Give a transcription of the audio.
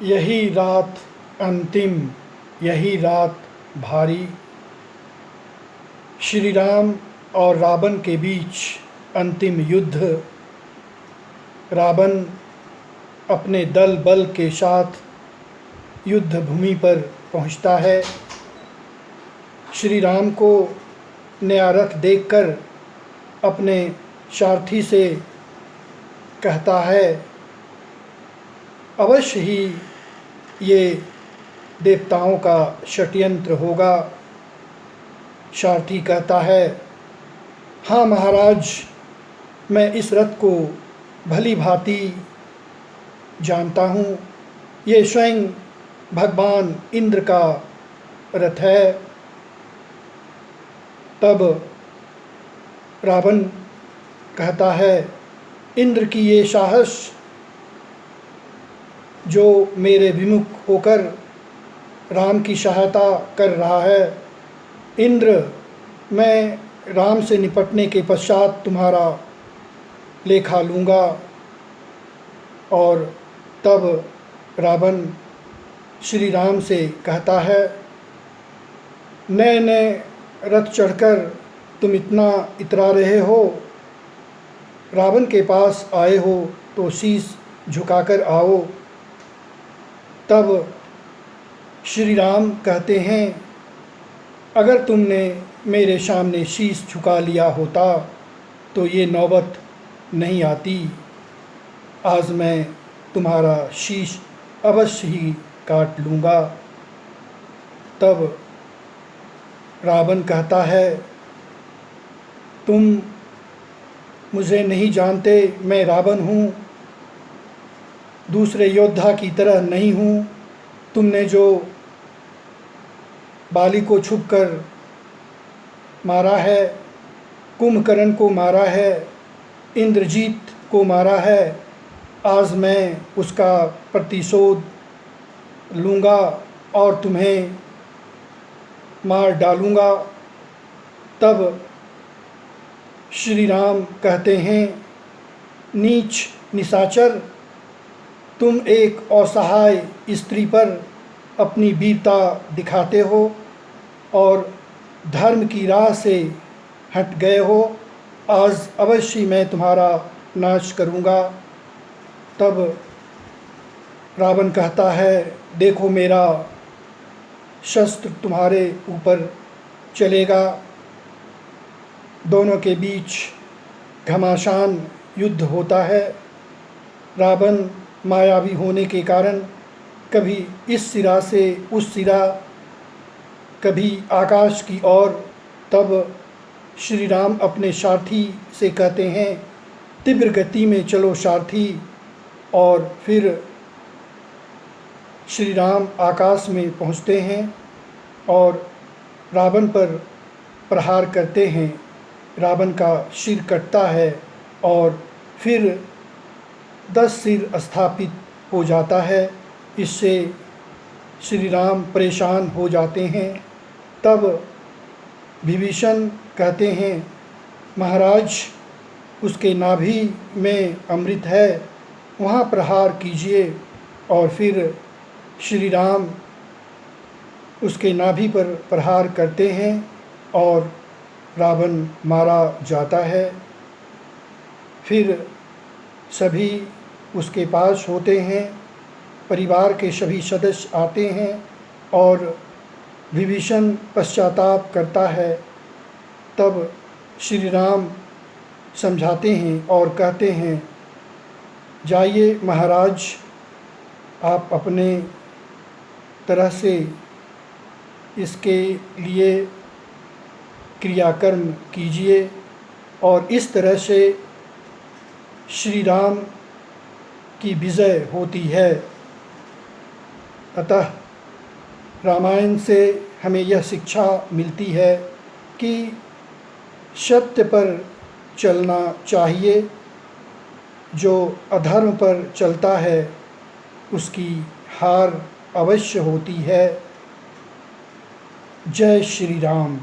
यही रात अंतिम, यही रात भारी। श्री राम और रावण के बीच अंतिम युद्ध। रावण अपने दल बल के साथ युद्ध भूमि पर पहुंचता है। श्री राम को नया रथ देखकर अपने सारथी से कहता है, अवश्य ही ये देवताओं का षड्यंत्र होगा। सारथी कहता है, हाँ महाराज, मैं इस रथ को भली भांति जानता हूँ। ये स्वयं भगवान इंद्र का रथ है। तब रावण कहता है, इंद्र की ये साहस जो मेरे विमुख होकर राम की सहायता कर रहा है। इंद्र, मैं राम से निपटने के पश्चात तुम्हारा लेखा लूँगा। और तब रावण श्री राम से कहता है, नए नए रथ चढ़कर तुम इतना इतरा रहे हो, रावण के पास आए हो तो शीश झुकाकर आओ। तब श्री राम कहते हैं, अगर तुमने मेरे सामने शीश झुका लिया होता तो ये नौबत नहीं आती। आज मैं तुम्हारा शीश अवश्य ही काट लूँगा। तब रावण कहता है, तुम मुझे नहीं जानते, मैं रावण हूँ, दूसरे योद्धा की तरह नहीं हूँ। तुमने जो बाली को छुपकर मारा है, कुंभकर्ण को मारा है, इंद्रजीत को मारा है, आज मैं उसका प्रतिशोध लूँगा और तुम्हें मार डालूँगा। तब श्री राम कहते हैं, नीच निशाचर, तुम एक असहाय स्त्री पर अपनी वीरता दिखाते हो और धर्म की राह से हट गए हो। आज अवश्य मैं तुम्हारा नाश करूँगा। तब रावण कहता है, देखो मेरा शस्त्र तुम्हारे ऊपर चलेगा। दोनों के बीच घमासान युद्ध होता है। रावण मायावी होने के कारण कभी इस सिरा से उस सिरा, कभी आकाश की ओर। तब श्री राम अपने सारथी से कहते हैं, तीव्र गति में चलो सारथी। और फिर श्री राम आकाश में पहुंचते हैं और रावण पर प्रहार करते हैं। रावण का सिर कटता है और फिर 10 सिर स्थापित हो जाता है। इससे श्री राम परेशान हो जाते हैं। तब विभीषण कहते हैं, महाराज, उसके नाभि में अमृत है, वहाँ प्रहार कीजिए। और फिर श्री राम उसके नाभि पर प्रहार करते हैं और रावण मारा जाता है। फिर सभी उसके पास होते हैं, परिवार के सभी सदस्य आते हैं और विभीषण पश्चाताप करता है। तब श्री राम समझाते हैं और कहते हैं, जाइए महाराज, आप अपने तरह से इसके लिए क्रियाकर्म कीजिए और इस तरह से श्री राम की विजय होती है। अतः रामायण से हमें यह शिक्षा मिलती है कि सत्य पर चलना चाहिए। जो अधर्म पर चलता है उसकी हार अवश्य होती है। जय श्री राम।